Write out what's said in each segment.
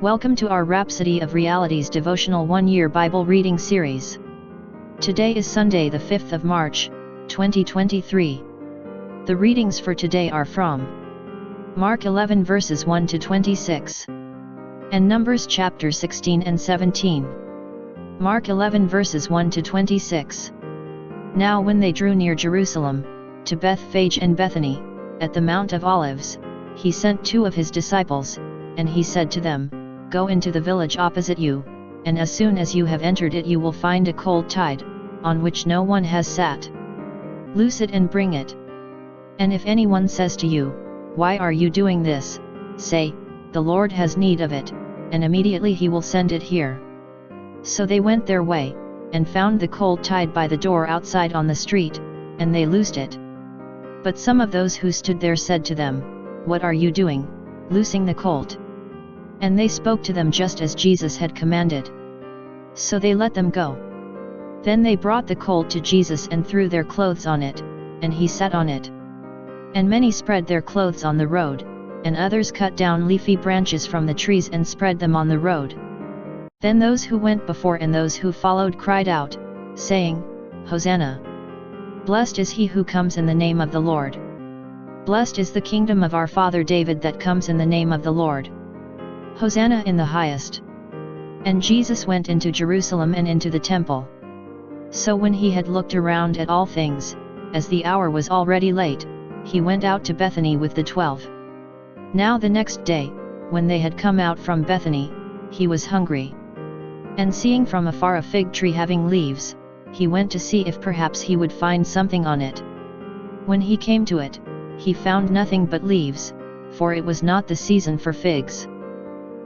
Welcome to our Rhapsody of Realities devotional 1-year Bible reading series. Today is Sunday, the 5th of March, 2023. The readings for today are from Mark 11 verses 1 to 26 and Numbers chapter 16 and 17. Mark 11 verses 1 to 26. Now when they drew near Jerusalem, to Bethphage and Bethany, at the Mount of Olives, he sent two of his disciples, and he said to them, Go into the village opposite you, and as soon as you have entered it you will find a colt tied, on which no one has sat. Loose it and bring it. And if anyone says to you, Why are you doing this? Say, The Lord has need of it, and immediately he will send it here. So they went their way, and found the colt tied by the door outside on the street, and they loosed it. But some of those who stood there said to them, What are you doing, loosing the colt? And they spoke to them just as Jesus had commanded. So they let them go. Then they brought the colt to Jesus and threw their clothes on it, and he sat on it. And many spread their clothes on the road, and others cut down leafy branches from the trees and spread them on the road. Then those who went before and those who followed cried out, saying, Hosanna! Blessed is he who comes in the name of the Lord. Blessed is the kingdom of our father David that comes in the name of the Lord. Hosanna in the highest. And Jesus went into Jerusalem and into the temple. So when he had looked around at all things, as the hour was already late, he went out to Bethany with the 12. Now the next day, when they had come out from Bethany, he was hungry. And seeing from afar a fig tree having leaves, he went to see if perhaps he would find something on it. When he came to it, he found nothing but leaves, for it was not the season for figs.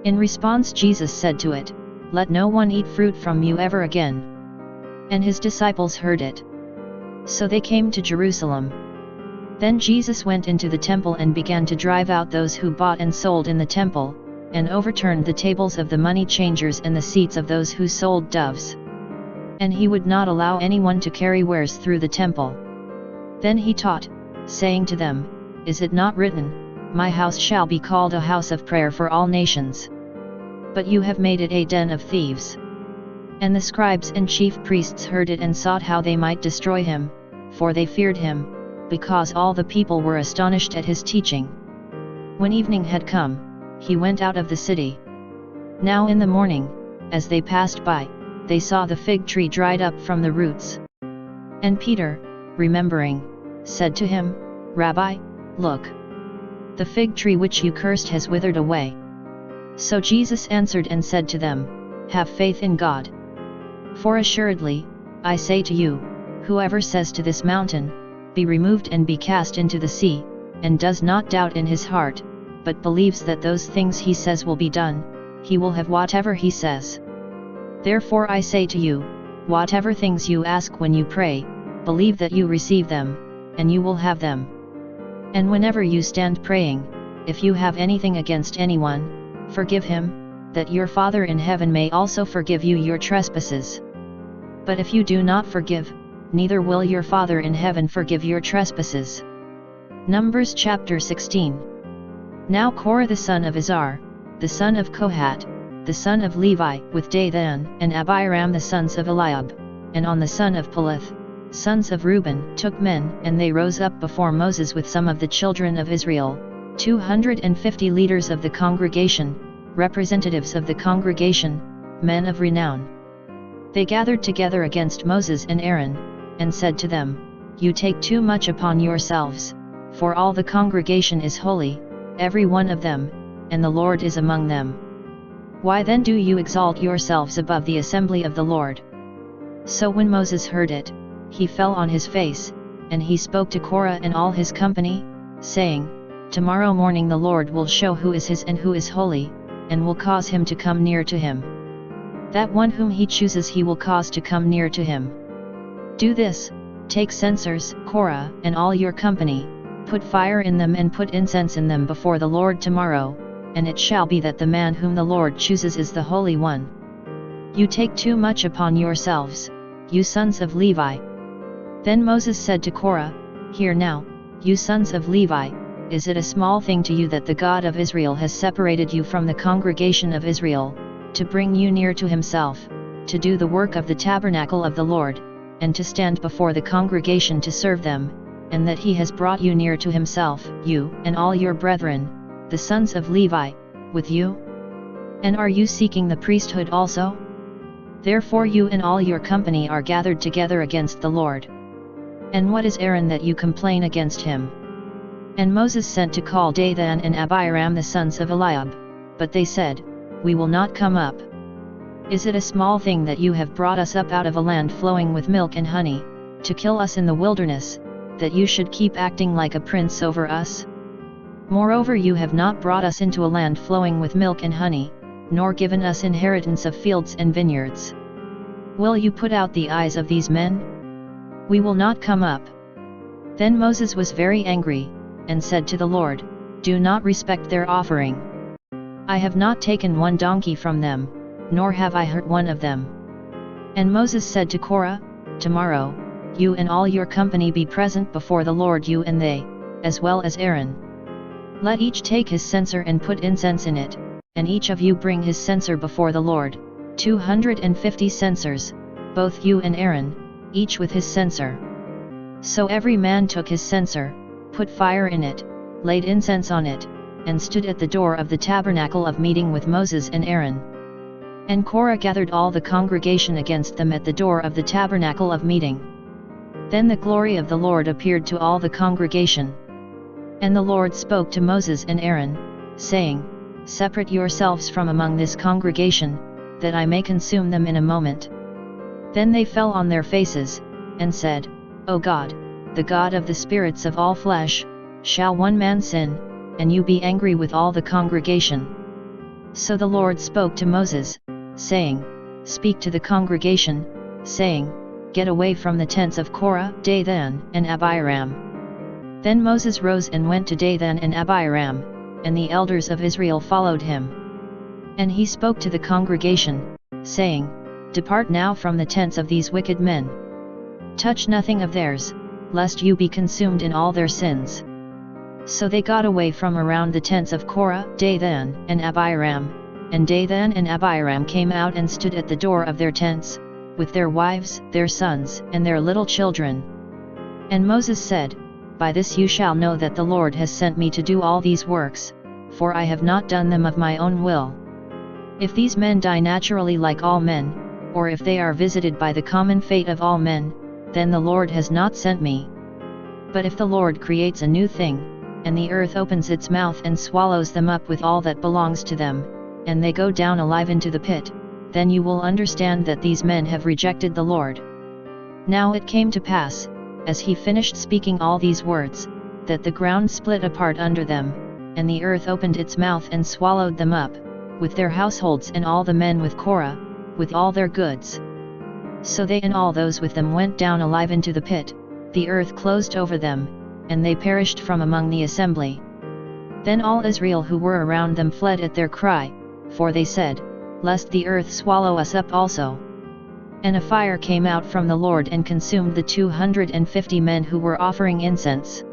In response Jesus said to it, Let no one eat fruit from you ever again. And his disciples heard it. So they came to Jerusalem. Then Jesus went into the temple and began to drive out those who bought and sold in the temple, and overturned the tables of the money changers and the seats of those who sold doves. And he would not allow anyone to carry wares through the temple. Then he taught, saying to them, Is it not written, My house shall be called a house of prayer for all nations? But you have made it a den of thieves. And the scribes and chief priests heard it and sought how they might destroy him, for they feared him, because all the people were astonished at his teaching. When evening had come, he went out of the city. Now in the morning, as they passed by, they saw the fig tree dried up from the roots. And Peter, remembering, said to him, Rabbi, look! The fig tree which you cursed has withered away. So Jesus answered and said to them, Have faith in God. For assuredly, I say to you, whoever says to this mountain, Be removed and be cast into the sea, and does not doubt in his heart, but believes that those things he says will be done, he will have whatever he says. Therefore I say to you, whatever things you ask when you pray, believe that you receive them, and you will have them. And whenever you stand praying, if you have anything against anyone, forgive him, that your Father in heaven may also forgive you your trespasses. But if you do not forgive, neither will your Father in heaven forgive your trespasses. Numbers chapter 16. Now Korah the son of Izhar, the son of Kohat, the son of Levi, with Dathan and Abiram the sons of Eliab, and On the son of Peleth, sons of Reuben, took men, and they rose up before Moses with some of the children of Israel, 250 leaders of the congregation, representatives of the congregation, men of renown. They gathered together against Moses and Aaron, and said to them, You take too much upon yourselves, for all the congregation is holy, every one of them, and the Lord is among them. Why then do you exalt yourselves above the assembly of the Lord? So when Moses heard it, he fell on his face, and he spoke to Korah and all his company, saying, Tomorrow morning the Lord will show who is his and who is holy, and will cause him to come near to him. That one whom he chooses he will cause to come near to him. Do this, take censers, Korah, and all your company, put fire in them and put incense in them before the Lord tomorrow, and it shall be that the man whom the Lord chooses is the Holy One. You take too much upon yourselves, you sons of Levi. Then Moses said to Korah, Hear now, you sons of Levi, Is it a small thing to you that the God of Israel has separated you from the congregation of Israel, to bring you near to himself, to do the work of the tabernacle of the Lord, and to stand before the congregation to serve them, and that he has brought you near to himself, you and all your brethren, the sons of Levi, with you? And are you seeking the priesthood also? Therefore you and all your company are gathered together against the Lord. And what is Aaron that you complain against him? And Moses sent to call Dathan and Abiram the sons of Eliab, but they said, We will not come up. Is it a small thing that you have brought us up out of a land flowing with milk and honey, to kill us in the wilderness, that you should keep acting like a prince over us? Moreover you have not brought us into a land flowing with milk and honey, nor given us inheritance of fields and vineyards. Will you put out the eyes of these men? We will not come up. Then Moses was very angry, and said to the Lord, Do not respect their offering. I have not taken one donkey from them, nor have I hurt one of them. And Moses said to Korah, Tomorrow, you and all your company be present before the Lord, you and they, as well as Aaron. Let each take his censer and put incense in it, and each of you bring his censer before the Lord, 250 censers, both you and Aaron, each with his censer. So every man took his censer, put fire in it, laid incense on it, and stood at the door of the tabernacle of meeting with Moses and Aaron. And Korah gathered all the congregation against them at the door of the tabernacle of meeting. Then the glory of the Lord appeared to all the congregation. And the Lord spoke to Moses and Aaron, saying, Separate yourselves from among this congregation, that I may consume them in a moment. Then they fell on their faces, and said, O God, the God of the spirits of all flesh, shall one man sin, and you be angry with all the congregation? So the Lord spoke to Moses, saying, Speak to the congregation, saying, Get away from the tents of Korah, Dathan, and Abiram. Then Moses rose and went to Dathan and Abiram, and the elders of Israel followed him. And he spoke to the congregation, saying, Depart now from the tents of these wicked men. Touch nothing of theirs, lest you be consumed in all their sins. So they got away from around the tents of Korah, Dathan, and Abiram, and Dathan and Abiram came out and stood at the door of their tents, with their wives, their sons, and their little children. And Moses said, By this you shall know that the Lord has sent me to do all these works, for I have not done them of my own will. If these men die naturally like all men, or if they are visited by the common fate of all men, then the Lord has not sent me. But if the Lord creates a new thing, and the earth opens its mouth and swallows them up with all that belongs to them, and they go down alive into the pit, then you will understand that these men have rejected the Lord. Now it came to pass, as he finished speaking all these words, that the ground split apart under them, and the earth opened its mouth and swallowed them up, with their households and all the men with Korah, with all their goods. So they and all those with them went down alive into the pit, the earth closed over them, and they perished from among the assembly. Then all Israel who were around them fled at their cry, for they said, Lest the earth swallow us up also. And a fire came out from the Lord and consumed the 250 men who were offering incense.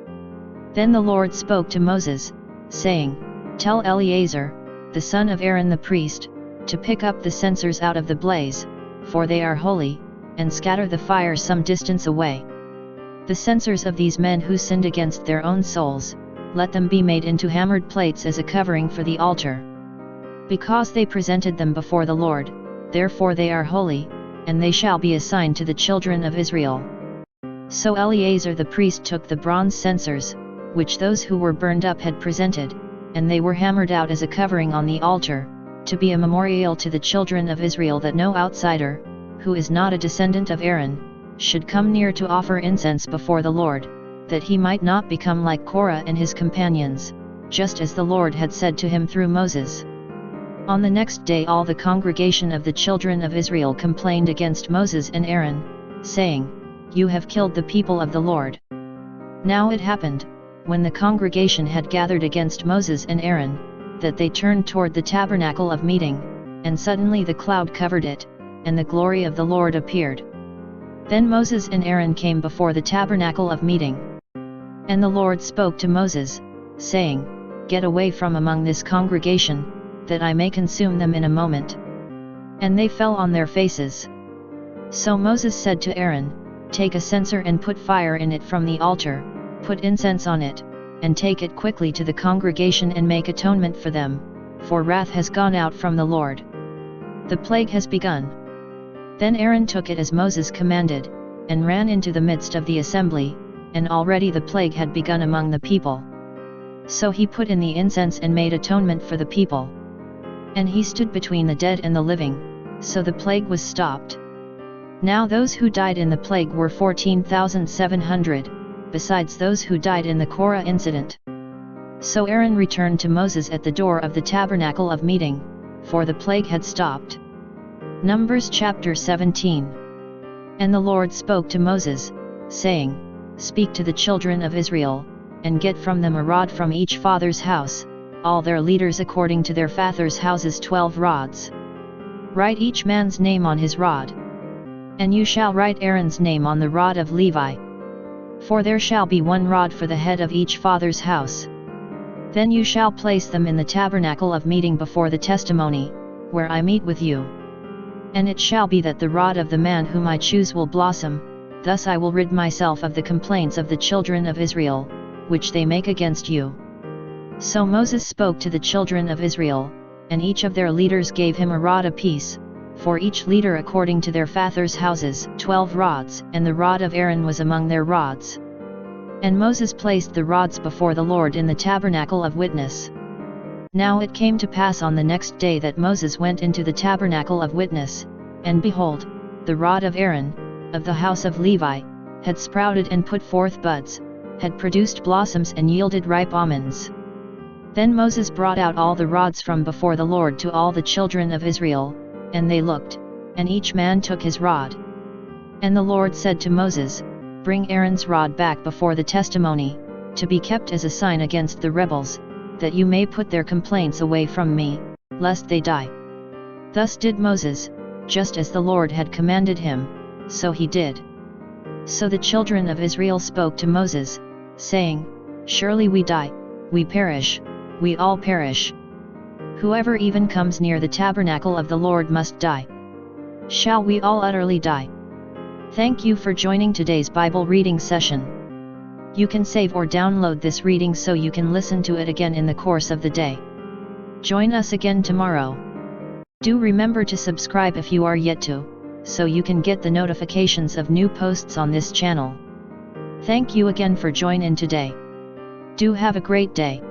Then the Lord spoke to Moses, saying, Tell Eleazar, the son of Aaron the priest, to pick up the censers out of the blaze, for they are holy, and scatter the fire some distance away. The censers of these men who sinned against their own souls, let them be made into hammered plates as a covering for the altar. Because they presented them before the Lord, therefore they are holy, and they shall be assigned to the children of Israel. So Eleazar the priest took the bronze censers, which those who were burned up had presented, and they were hammered out as a covering on the altar, to be a memorial to the children of Israel that no outsider, who is not a descendant of Aaron, should come near to offer incense before the Lord, that he might not become like Korah and his companions, just as the Lord had said to him through Moses. On the next day all the congregation of the children of Israel complained against Moses and Aaron, saying, You have killed the people of the Lord. Now it happened, when the congregation had gathered against Moses and Aaron, that they turned toward the tabernacle of meeting, and suddenly the cloud covered it, and the glory of the Lord appeared. Then Moses and Aaron came before the tabernacle of meeting. And the Lord spoke to Moses, saying, "Get away from among this congregation, that I may consume them in a moment." And they fell on their faces. So Moses said to Aaron, "Take a censer and put fire in it from the altar, put incense on it, and take it quickly to the congregation and make atonement for them, for wrath has gone out from the Lord. The plague has begun." Then Aaron took it as Moses commanded, and ran into the midst of the assembly, and already the plague had begun among the people. So he put in the incense and made atonement for the people. And he stood between the dead and the living, so the plague was stopped. Now those who died in the plague were 14,700, besides those who died in the Korah incident. So Aaron returned to Moses at the door of the tabernacle of meeting, for the plague had stopped. Numbers chapter 17. And the Lord spoke to Moses, saying, "Speak to the children of Israel, and get from them a rod from each father's house, all their leaders according to their fathers' houses 12 rods. Write each man's name on his rod. And you shall write Aaron's name on the rod of Levi. For there shall be one rod for the head of each father's house. Then you shall place them in the tabernacle of meeting before the testimony, where I meet with you. And it shall be that the rod of the man whom I choose will blossom, thus I will rid myself of the complaints of the children of Israel, which they make against you." So Moses spoke to the children of Israel, and each of their leaders gave him a rod apiece, for each leader according to their fathers' houses 12 rods, and the rod of Aaron was among their rods. And Moses placed the rods before the Lord in the tabernacle of witness. Now it came to pass on the next day that Moses went into the tabernacle of witness, and behold, the rod of Aaron, of the house of Levi, had sprouted and put forth buds, had produced blossoms and yielded ripe almonds. Then Moses brought out all the rods from before the Lord to all the children of Israel, and they looked, and each man took his rod. And the Lord said to Moses, "Bring Aaron's rod back before the testimony, to be kept as a sign against the rebels, that you may put their complaints away from me, lest they die." Thus did Moses, just as the Lord had commanded him, so he did. So the children of Israel spoke to Moses, saying, "Surely we die, we perish, we all perish. Whoever even comes near the tabernacle of the Lord must die. Shall we all utterly die?" Thank you for joining today's Bible reading session. You can save or download this reading so you can listen to it again in the course of the day. Join us again tomorrow. Do remember to subscribe if you are yet to, so you can get the notifications of new posts on this channel. Thank you again for joining in today. Do have a great day.